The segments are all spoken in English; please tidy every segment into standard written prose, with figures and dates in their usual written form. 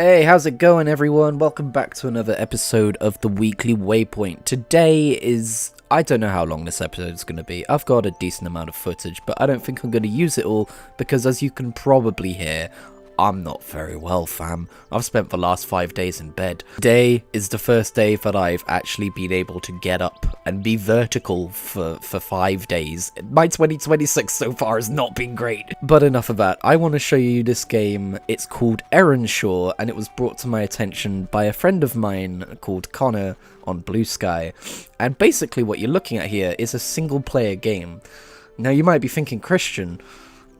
Hey, how's it going everyone? Welcome back to another episode of the Weekly Waypoint. Today is... I don't know how long this episode is going to be. I've got a decent amount of footage, but I don't think I'm going to use it all because as you can probably hear, I'm not very well, fam. I've spent the last 5 days in bed. Today is the first day that I've actually been able to get up and be vertical for 5 days. My 2026 so far has not been great. But enough of that. I want to show you this game. It's called Erenshaw, and it was brought to my attention by a friend of mine called Connor on Blue Sky. And basically what you're looking at here is a single player game. Now you might be thinking, Christian,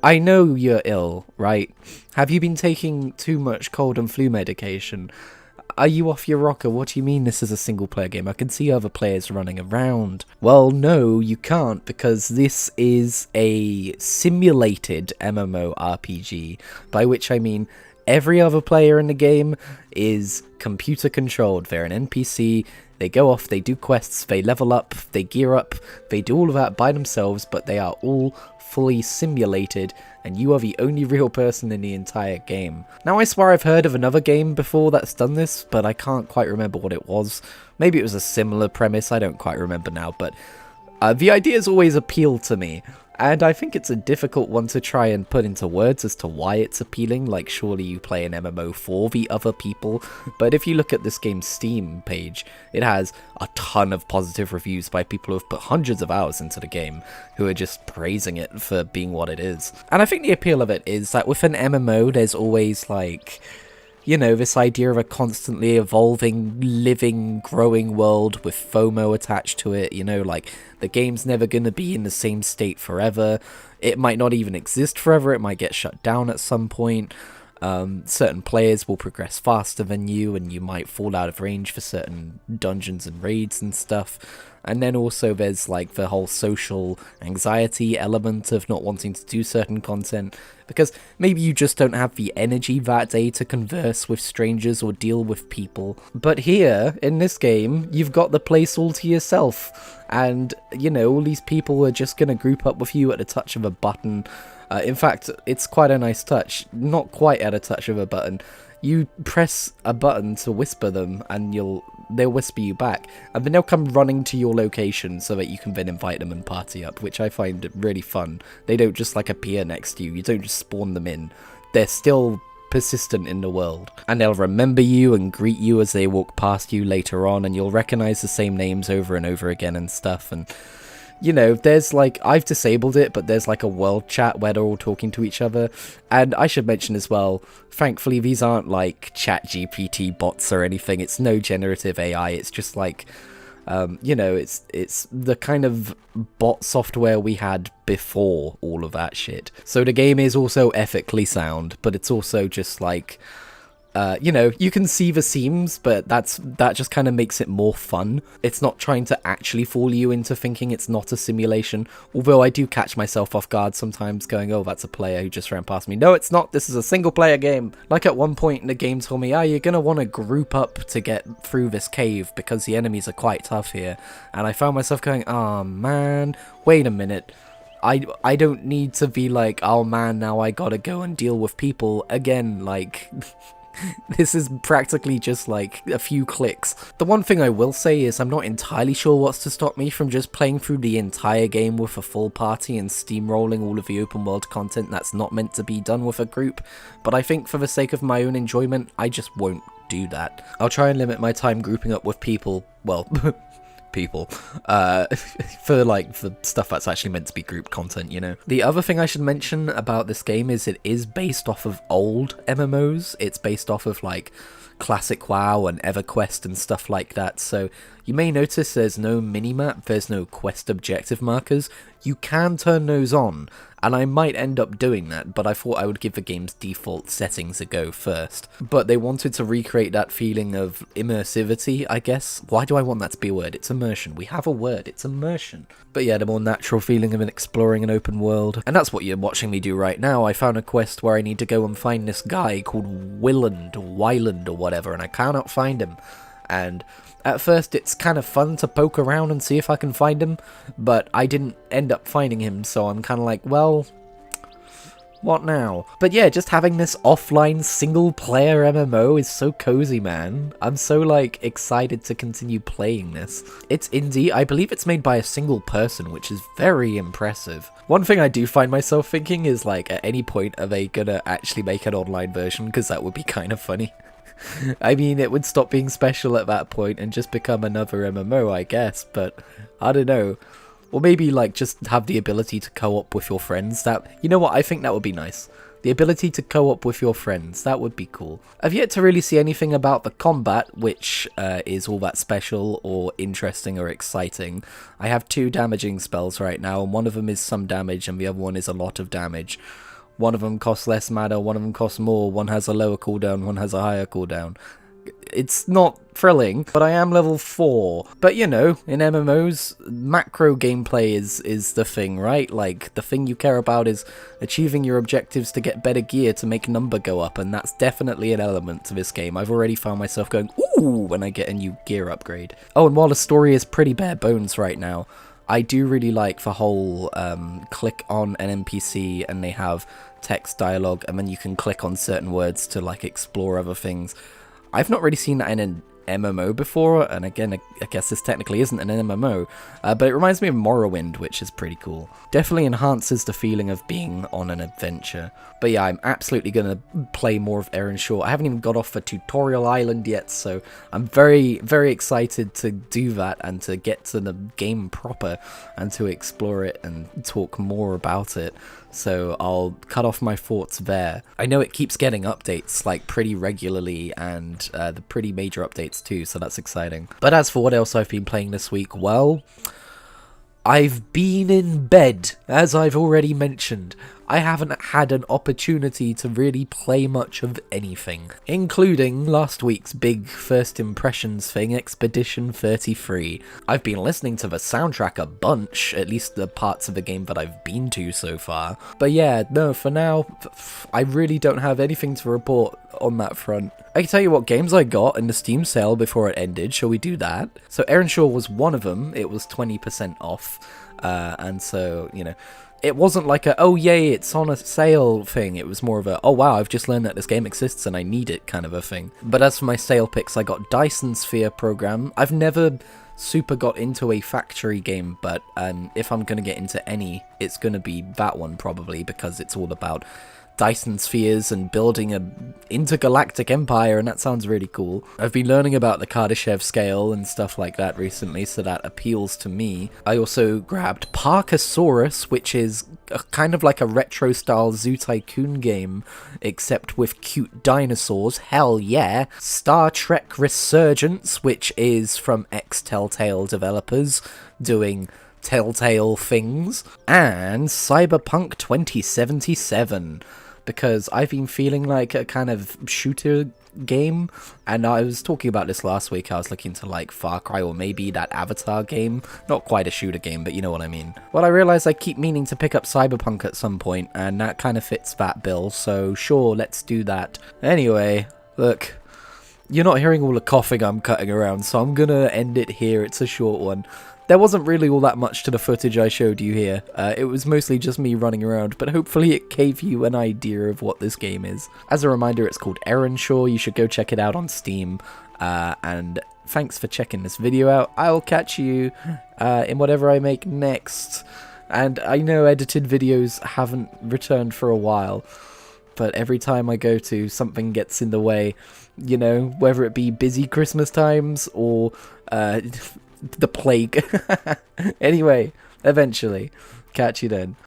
I know you're ill, right? Have you been taking too much cold and flu medication? Are you off your rocker? What do you mean this is a single player game? I can see other players running around. Well, no, you can't, because this is a simulated MMO RPG, by which I mean every other player in the game is computer controlled. They're an NPC, they go off, they do quests, they level up, they gear up, they do all of that by themselves, but they are all fully simulated, and you are the only real person in the entire game. Now, I swear I've heard of another game before that's done this, but I can't quite remember what it was. Maybe it was a similar premise, I don't quite remember now, but the ideas always appeal to me. And I think it's a difficult one to try and put into words as to why it's appealing, like surely you play an MMO for the other people, but if you look at this game's Steam page, it has a ton of positive reviews by people who have put hundreds of hours into the game, who are just praising it for being what it is. And I think the appeal of it is that with an MMO, there's always like, you know, this idea of a constantly evolving, living, growing world with FOMO attached to it, you know, like, the game's never going to be in the same state forever, it might not even exist forever, it might get shut down at some point, certain players will progress faster than you, and you might fall out of range for certain dungeons and raids and stuff. And then also there's like the whole social anxiety element of not wanting to do certain content, because maybe you just don't have the energy that day to converse with strangers or deal with people. But here, in this game, you've got the place all to yourself, and, you know, all these people are just gonna group up with you at the touch of a button. In fact, it's quite a nice touch, not quite at a touch of a button. You press a button to whisper them, and they'll whisper you back, and then they'll come running to your location so that you can then invite them and party up, which I find really fun. They don't just like appear next to you, you don't just spawn them in. They're still persistent in the world, and they'll remember you and greet you as they walk past you later on, and you'll recognize the same names over and over again and stuff. And you know, there's like, I've disabled it, but there's like a world chat where they're all talking to each other. And I should mention as well, thankfully these aren't like ChatGPT bots or anything, it's no generative AI, it's just like, you know, it's the kind of bot software we had before all of that shit. So the game is also ethically sound, but it's also just like, you know, you can see the seams, but that just kind of makes it more fun. It's not trying to actually fool you into thinking it's not a simulation, although I do catch myself off guard sometimes going, oh, that's a player who just ran past me. No, it's not, this is a single player game. Like at one point in the game told me, you're gonna want to group up to get through this cave because the enemies are quite tough here, and I found myself going, oh man, wait a minute, I don't need to be like, oh man, now I gotta go and deal with people again, like... This is practically just like a few clicks. The one thing I will say is I'm not entirely sure what's to stop me from just playing through the entire game with a full party and steamrolling all of the open world content that's not meant to be done with a group, but I think for the sake of my own enjoyment, I just won't do that. I'll try and limit my time grouping up with people, well, people, for like the stuff that's actually meant to be group content, you know. The other thing I should mention about this game is it is based off of old MMOs. It's based off of like classic WoW and EverQuest and stuff like that, so you may notice there's no minimap, there's no quest objective markers. You can turn those on, and I might end up doing that, but I thought I would give the game's default settings a go first. But they wanted to recreate that feeling of immersivity, I guess. Why do I want that to be a word? It's immersion. We have a word, it's immersion. But yeah, the more natural feeling of exploring an open world. And that's what you're watching me do right now. I found a quest where I need to go and find this guy called Wyland or whatever, and I cannot find him. And at first it's kind of fun to poke around and see if I can find him, but I didn't end up finding him, so I'm kind of like, well, What now? But yeah, just having this offline single-player MMO is so cozy, man. I'm so, like, excited to continue playing this. It's indie. I believe it's made by a single person, which is very impressive. One thing I do find myself thinking is, like, at any point are they gonna actually make an online version? Because that would be kind of funny. I mean, it would stop being special at that point and just become another MMO, I guess, but I don't know. Or maybe, like, just have the ability to co-op with your friends. You know what, I think that would be nice. The ability to co-op with your friends, that would be cool. I've yet to really see anything about the combat, which is all that special or interesting or exciting. I have 2 damaging spells right now, and one of them is some damage and the other one is a lot of damage. One of them costs less mana, one of them costs more, one has a lower cooldown, one has a higher cooldown. It's not thrilling, but I am level 4. But you know, in MMOs, macro gameplay is the thing, right? Like, the thing you care about is achieving your objectives to get better gear to make number go up, and that's definitely an element to this game. I've already found myself going, ooh, when I get a new gear upgrade. Oh, and while the story is pretty bare bones right now, I do really like the whole click on an NPC and they have text dialogue, and then you can click on certain words to, like, explore other things. I've not really seen that in an MMO before, and again, I guess this technically isn't an MMO, but it reminds me of Morrowind, which is pretty cool. Definitely enhances the feeling of being on an adventure. But yeah, I'm absolutely going to play more of Earnshaw. I haven't even got off the tutorial island yet, so I'm very, very excited to do that and to get to the game proper and to explore it and talk more about it. So I'll cut off my thoughts there. I know it keeps getting updates, like, pretty regularly, and the pretty major updates too, so that's exciting. But as for what else I've been playing this week, well, I've been in bed, as I've already mentioned. I haven't had an opportunity to really play much of anything, including last week's big first impressions thing, Expedition 33. I've been listening to the soundtrack a bunch, at least the parts of the game that I've been to so far. But yeah, no, for now, I really don't have anything to report on that front. I can tell you what games I got in the Steam sale before it ended. Shall we do that? So Earnshaw was one of them. It was 20% off, and so, you know, it wasn't like a, oh yay, it's on a sale thing. It was more of a, oh wow, I've just learned that this game exists and I need it kind of a thing. But as for my sale picks, I got Dyson Sphere Program. I've never super got into a factory game, but if I'm going to get into any, it's going to be that one probably, because it's all about Dyson spheres and building an intergalactic empire, and that sounds really cool. I've been learning about the Kardashev scale and stuff like that recently, so that appeals to me. I also grabbed Parkasaurus, which is kind of like a retro-style Zoo Tycoon game, except with cute dinosaurs. Hell yeah! Star Trek Resurgence, which is from ex-Telltale developers, doing Telltale things, and Cyberpunk 2077, because I've been feeling like a kind of shooter game, and I was talking about this last week. I was looking to, like, Far Cry or maybe that Avatar game. Not quite a shooter game, but you know what I mean. Well, I realised I keep meaning to pick up Cyberpunk at some point, and that kind of fits that bill, so sure, let's do that. Anyway, look, you're not hearing all the coughing I'm cutting around, so I'm gonna end it here. It's a short one. There wasn't really all that much to the footage I showed you here. It was mostly just me running around, but hopefully it gave you an idea of what this game is. As a reminder, it's called Earnshaw. You should go check it out on Steam. And thanks for checking this video out. I'll catch you in whatever I make next. And I know edited videos haven't returned for a while, but every time I go to, something gets in the way. You know, whether it be busy Christmas times or the plague. Anyway, eventually. Catch you then.